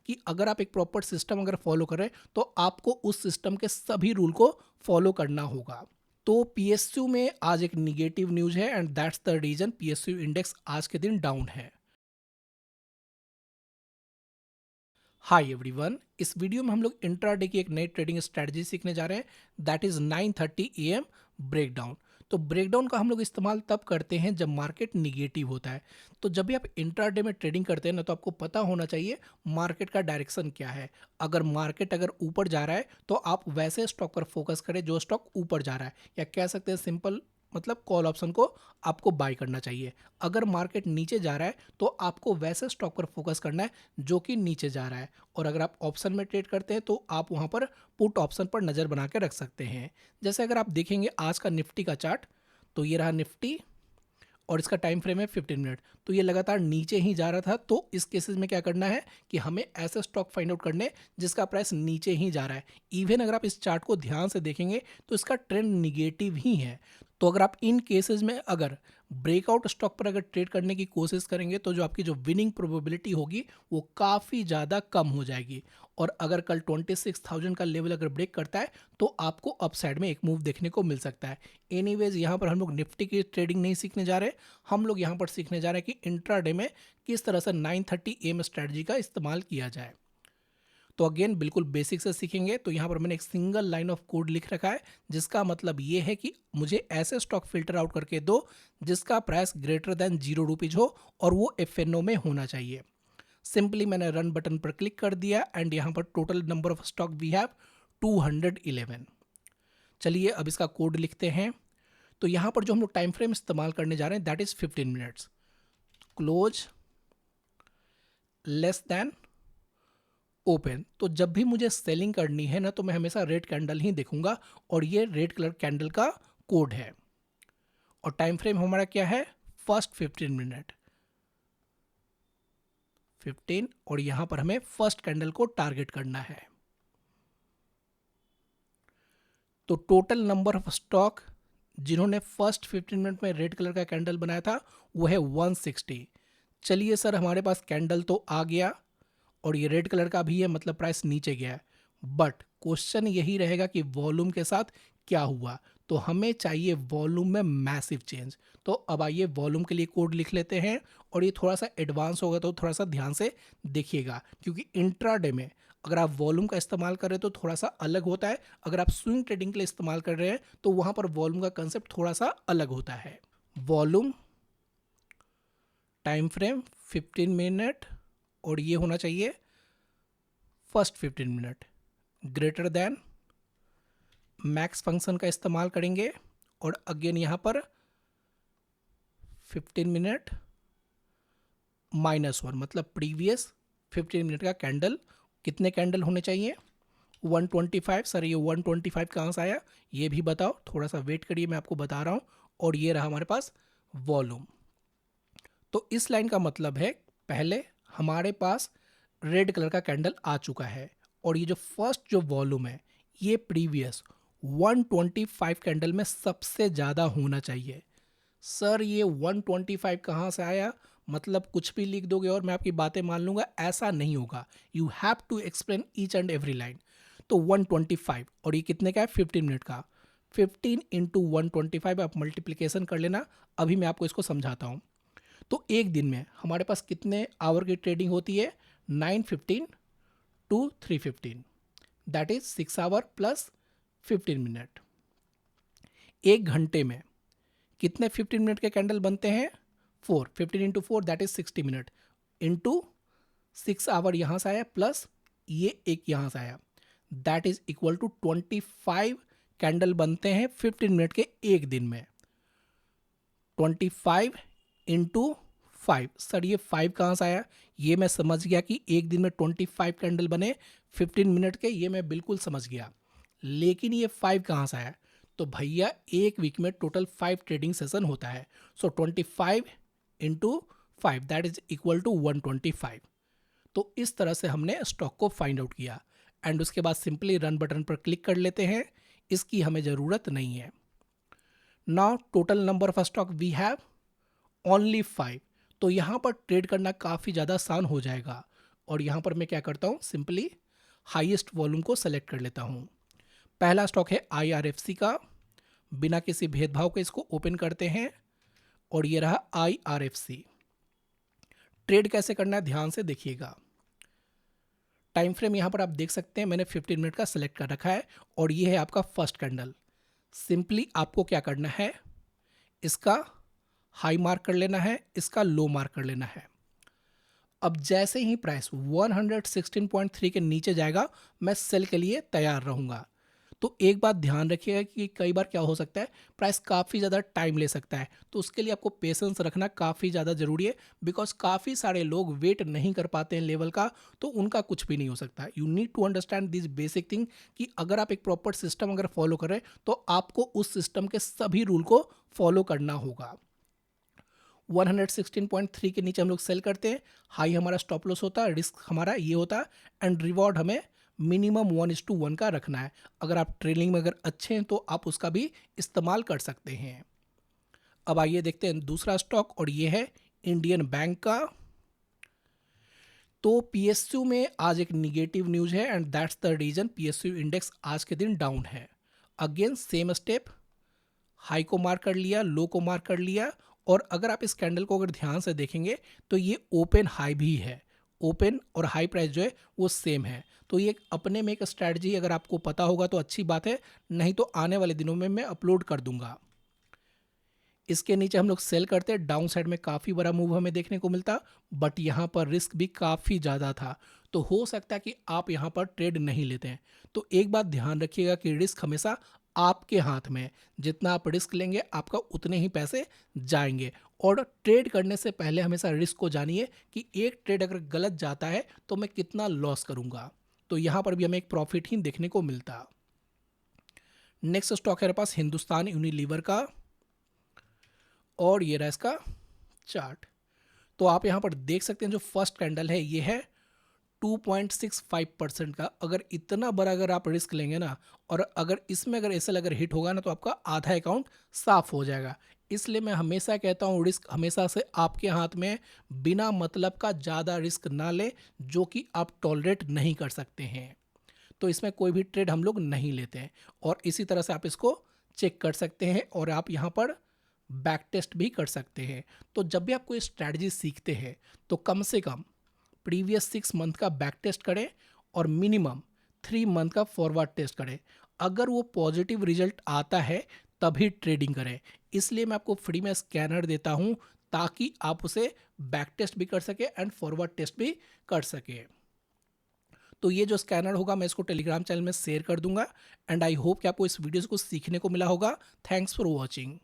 कि अगर आप एक प्रॉपर सिस्टम अगर फॉलो करें तो आपको उस सिस्टम के सभी रूल को फॉलो करना होगा। तो पीएसयू में आज एक निगेटिव न्यूज है and that's the reason PSU index आज के दिन डाउन है। हाय एवरीवन, इस वीडियो में हम लोग इंट्राडे की एक नई ट्रेडिंग स्ट्रेटजी सीखने जा रहे हैं, दैट इज 9:30 AM ब्रेकडाउन। तो ब्रेकडाउन का हम लोग इस्तेमाल तब करते हैं जब मार्केट निगेटिव होता है। तो जब भी आप इंट्राडे में ट्रेडिंग करते हैं ना, तो आपको पता होना चाहिए मार्केट का डायरेक्शन क्या है। अगर मार्केट अगर ऊपर जा रहा है तो आप वैसे स्टॉक पर फोकस करें जो स्टॉक ऊपर जा रहा है, या कह सकते हैं सिंपल मतलब कॉल ऑप्शन को आपको बाय करना चाहिए। अगर मार्केट नीचे जा रहा है तो आपको वैसे स्टॉक पर फोकस करना है जो कि नीचे जा रहा है। और अगर आप ऑप्शन में ट्रेड करते हैं तो आप वहां पर पुट ऑप्शन पर नज़र बना के रख सकते हैं। जैसे अगर आप देखेंगे आज का निफ्टी का चार्ट, तो ये रहा निफ्टी और इसका टाइम फ्रेम है 15 मिनट। तो ये लगातार नीचे ही जा रहा था। तो इस केसेस में क्या करना है कि हमें ऐसे स्टॉक फाइंड आउट करने जिसका प्राइस नीचे ही जा रहा है। इवन अगर आप इस चार्ट को ध्यान से देखेंगे तो इसका ट्रेंड निगेटिव ही है। तो अगर आप इन केसेस में अगर ब्रेकआउट स्टॉक पर अगर ट्रेड करने की कोशिश करेंगे तो जो आपकी जो विनिंग प्रोबेबिलिटी होगी वो काफ़ी ज़्यादा कम हो जाएगी। और अगर कल 26,000 का लेवल अगर ब्रेक करता है तो आपको अपसाइड में एक मूव देखने को मिल सकता है। एनीवेज यहाँ पर हम लोग निफ्टी की ट्रेडिंग नहीं सीखने जा रहे, हम लोग यहाँ पर सीखने जा रहे हैं कि इंट्राडे में किस तरह से 9:30 AM स्ट्रेटजी का इस्तेमाल किया जाए। तो अगेन बिल्कुल बेसिक से सीखेंगे। तो यहाँ पर मैंने एक सिंगल लाइन ऑफ कोड लिख रखा है जिसका मतलब ये है कि मुझे ऐसे स्टॉक फिल्टर आउट करके दो जिसका प्राइस ग्रेटर देन ₹0 हो और वो एफएनओ में होना चाहिए। सिंपली मैंने रन बटन पर क्लिक कर दिया एंड यहाँ पर total number of stock we have 211। चलिए अब इसका कोड लिखते हैं। तो यहाँ पर जो हम लोग टाइम फ्रेम इस्तेमाल करने जा रहे हैं that is 15 minutes. Close less than open. तो जब भी मुझे सेलिंग करनी है ना तो मैं हमेशा रेड कैंडल ही देखूंगा और ये रेड कलर कैंडल का कोड है। और टाइम फ्रेम हमारा क्या है, फर्स्ट 15 मिनट 15। और यहां पर हमें फर्स्ट कैंडल को टारगेट करना है। तो टोटल नंबर ऑफ स्टॉक जिन्होंने फर्स्ट 15 मिनट में रेड कलर का कैंडल बनाया था वो है 160। चलिए सर हमारे पास कैंडल तो आ गया और ये रेड कलर का भी है, मतलब प्राइस नीचे गया है। बट क्वेश्चन यही रहेगा कि वॉल्यूम के साथ क्या हुआ। तो हमें चाहिए वॉल्यूम में मैसिव चेंज। तो अब आइए वॉल्यूम के लिए कोड लिख लेते हैं। और ये थोड़ा सा एडवांस होगा तो थोड़ा सा ध्यान से देखिएगा, क्योंकि इंट्राडे में अगर आप वॉल्यूम का इस्तेमाल कर रहे हैं तो थोड़ा सा अलग होता है। अगर आप स्विंग ट्रेडिंग के लिए इस्तेमाल कर रहे हैं तो वहां पर वॉल्यूम का कंसेप्ट थोड़ा सा अलग होता है। वॉल्यूम टाइम फ्रेम 15 मिनट और ये होना चाहिए first 15 minute greater than max function का इस्तेमाल करेंगे। और अगेन यहाँ पर 15 मिनट -1 मतलब प्रीवियस 15 मिनट का कैंडल। कितने कैंडल होने चाहिए, 125। सर ये 125 कहाँ से आया ये भी बताओ, थोड़ा सा वेट करिए मैं आपको बता रहा हूँ। और ये रहा हमारे पास वॉल्यूम। तो इस लाइन का मतलब है पहले हमारे पास रेड कलर का कैंडल आ चुका है और ये जो फर्स्ट जो वॉल्यूम है ये प्रीवियस 125 कैंडल में सबसे ज़्यादा होना चाहिए। सर ये 125 कहाँ से आया, मतलब कुछ भी लिख दोगे और मैं आपकी बातें मान लूँगा, ऐसा नहीं होगा। You have to explain each and every line. तो 125 और ये कितने का है, 15 मिनट का। 15 इंटू 125 आप मल्टीप्लीकेशन कर लेना। अभी मैं आपको इसको समझाता हूँ। तो एक दिन में हमारे पास कितने आवर की ट्रेडिंग होती है, 9:15 to 3:15, that is 6 hour plus 15 minute. एक घंटे में कितने 15 मिनट के कैंडल बनते हैं, 4। 15 into 4 that is 60 minute into 6 hour यहाँ से आया प्लस ये एक यहाँ से आया, that is equal to 25 candle बनते हैं 15 मिनट के एक दिन में। 25 इंटू 5। सर ये 5 कहाँ से आया, ये मैं समझ गया कि एक दिन में 25 कैंडल बने 15 मिनट के, ये मैं बिल्कुल समझ गया। लेकिन ये 5 कहाँ से आया, तो भैया एक वीक में टोटल 5 ट्रेडिंग सेशन होता है। So 25 into 5 that is equal to 125। तो इस तरह से हमने स्टॉक को फाइंड आउट किया एंड उसके बाद सिंपली रन बटन पर क्लिक कर लेते हैं। इसकी हमें ज़रूरत नहीं है। Now total number of stock we have only 5। तो यहाँ पर ट्रेड करना काफ़ी ज़्यादा आसान हो जाएगा। और यहाँ पर मैं क्या करता हूँ, सिंपली हाईएस्ट वॉल्यूम को सेलेक्ट कर लेता हूँ। पहला स्टॉक है IRFC का, बिना किसी भेदभाव के इसको ओपन करते हैं और ये रहा IRFC। ट्रेड कैसे करना है ध्यान से देखिएगा। टाइम फ्रेम यहाँ पर आप देख सकते हैं, मैंने 15 मिनट का सिलेक्ट कर रखा है और ये है आपका फर्स्ट कैंडल। सिंपली आपको क्या करना है, इसका हाई मार्क कर लेना है, इसका लो मार्क कर लेना है। अब जैसे ही प्राइस 116.3 के नीचे जाएगा, मैं सेल के लिए तैयार रहूंगा। तो एक बात ध्यान रखिएगा कि कई बार क्या हो सकता है, प्राइस काफ़ी ज़्यादा टाइम ले सकता है, तो उसके लिए आपको पेशेंस रखना काफ़ी ज़्यादा ज़रूरी है, बिकॉज काफ़ी सारे लोग वेट नहीं कर पाते हैं लेवल का, तो उनका कुछ भी नहीं हो सकता। You need to understand this basic thing कि अगर आप एक प्रॉपर सिस्टम अगर फॉलो कर रहे हैं तो आपको उस सिस्टम के सभी रूल को फॉलो करना होगा। 116.3 के नीचे हम लोग सेल करते हैं, हाई हमारा स्टॉप लॉस होता है, रिस्क हमारा ये होता है, एंड रिवॉर्ड हमें मिनिमम 1:1 का रखना है। अगर आप ट्रेलिंग में अगर अच्छे हैं तो आप उसका भी इस्तेमाल कर सकते हैं। अब आइए देखते हैं दूसरा स्टॉक, और ये है इंडियन बैंक का। तो PSU में आज एक निगेटिव न्यूज है and that's the reason PSU index आज के दिन डाउन है। अगेन सेम स्टेप, हाई को मार्क कर लिया, लो को मार्क कर लिया, और अगर आप इस कैंडल को अगर ध्यान से देखेंगे तो ये ओपन हाई भी है, ओपन और हाई प्राइस जो है वो सेम है। तो ये अपने में एक स्ट्रैटेजी अगर आपको पता होगा तो अच्छी बात है, नहीं तो आने वाले दिनों में मैं अपलोड कर दूंगा। इसके नीचे हम लोग सेल करते हैं, डाउन साइड में काफ़ी बड़ा मूव हमें देखने को मिलता, बट यहाँ पर रिस्क भी काफ़ी ज़्यादा था, तो हो सकता है कि आप यहाँ पर ट्रेड नहीं लेते हैं। तो एक बात ध्यान रखिएगा कि रिस्क हमेशा आपके हाथ में है, जितना आप रिस्क लेंगे आपका उतने ही पैसे जाएंगे। और ट्रेड करने से पहले हमेशा रिस्क को जानिए कि एक ट्रेड अगर गलत जाता है तो मैं कितना लॉस करूंगा। तो यहाँ पर भी हमें एक प्रॉफिट ही देखने को मिलता। नेक्स्ट स्टॉक है हमारे पास हिंदुस्तान यूनिलीवर का, और ये रहा इसका चार्ट। तो आप यहाँ पर देख सकते हैं जो फर्स्ट कैंडल है ये है 2.65% का। अगर इतना बड़ा अगर आप रिस्क लेंगे ना, और अगर इसमें अगर ऐसा अगर हिट होगा ना, तो आपका आधा अकाउंट साफ हो जाएगा। इसलिए मैं हमेशा कहता हूँ रिस्क हमेशा से आपके हाथ में, बिना मतलब का ज़्यादा रिस्क ना लें जो कि आप टॉलरेट नहीं कर सकते हैं। तो इसमें कोई भी ट्रेड हम लोग नहीं लेते हैं, और इसी तरह से आप इसको चेक कर सकते हैं और आप यहाँ पर बैक टेस्ट भी कर सकते हैं। तो जब भी आप कोई स्ट्रैटेजी सीखते हैं तो कम से कम प्रीवियस 6 मंथ का बैक टेस्ट करें और मिनिमम 3 मंथ का फॉरवर्ड टेस्ट करें। अगर वो पॉजिटिव रिजल्ट आता है तभी ट्रेडिंग करें। इसलिए मैं आपको फ्री में स्कैनर देता हूँ ताकि आप उसे बैक टेस्ट भी कर सके एंड फॉरवर्ड टेस्ट भी कर सके। तो ये जो स्कैनर होगा मैं इसको टेलीग्राम चैनल में शेयर कर दूंगा, एंड आई होप कि आपको इस वीडियो से कुछ सीखने को मिला होगा। Thanks for watching.